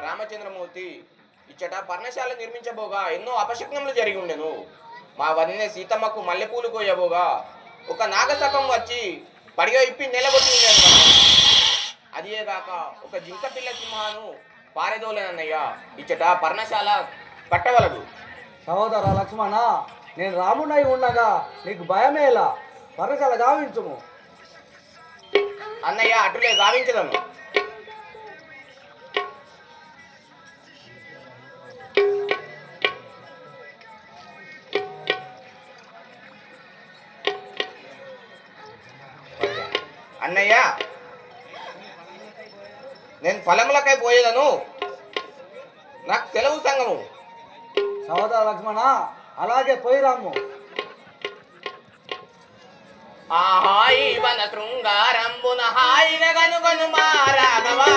రామచంద్రమూర్తి ఇచ్చట పర్ణశాల నిర్మించబోగా ఎన్నో అపశకునములు జరిగి ఉండెను. మా వదిన సీతమ్మకు మల్లెపూలు కోయబోగా ఒక నాగసర్పం వచ్చి పడిగ ఇప్పి నిలబొట్టి ఉండేది. అదేగాక ఒక జింక పిల్ల సింహాను పారెదోలేనన్నయ్య. ఇచ్చట పర్ణశాల కట్టవలదు. సహోదర లక్ష్మణ, నేను రాముడై ఉండగా నీకు భయమేలా? పర్ణశాల గావించుము. అన్నయ్య అటులే గావించదను. అన్నయ్య నేను ఫలములకై పోయేదను, నాకు సెలవు సంగము. సహోదర లక్ష్మణ, అలాగే పోయిరాము. ఆహాయి వన శృంగారంబున హాయిగా గనుగను మా రాఘవా.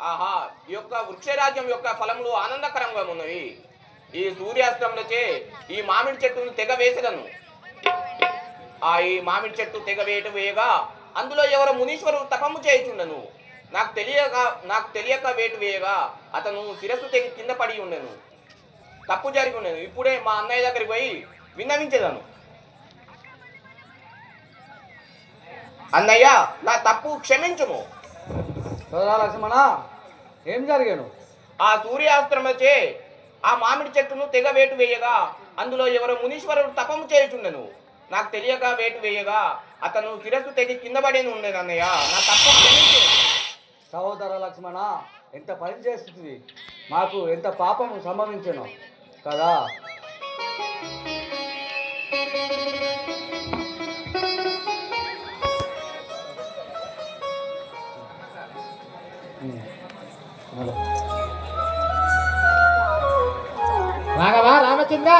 ఆహా, ఈ యొక్క వృక్షరాజ్యం యొక్క ఫలములు ఆనందకరంగా ఉన్నవి. ఈ సూర్యాస్తములచే ఈ మామిడి చెట్టును తెగ వేసెదను. ఈ మామిడి చెట్టు తెగ వేయగా అందులో ఎవరో మునీశ్వరుడు తపము చేయుచుండెను. నాకు తెలియక వేటు వేయగా అతను శిరస్సు తెగి కింద పడి ఉండెను. తప్పు జరిగి ఉండేను. ఇప్పుడే మా అన్నయ్య దగ్గరికి పోయి విన్నవించేదను. అన్నయ్య, నా తప్పు క్షమించుము. లక్ష్మణ, ఏం జరిగాను? ఆ సూర్యాస్త్రమచే ఆ మామిడి చెట్టును తెగ వేటు వేయగా అందులో ఎవరో మునీశ్వరుడు తపము చేయుచుండెను. నాకు తెలియక వేటు వేయగా అతను శిరస్సు తెగి కింద పడేను ఉండేది. అన్నయ్య, నా తప్పు క్షమించు. సహోదర లక్ష్మణ, ఎంత పని చేస్తుంది, మాకు ఎంత పాపము సంభవించను కదా. రాఘవా రామచంద్ర,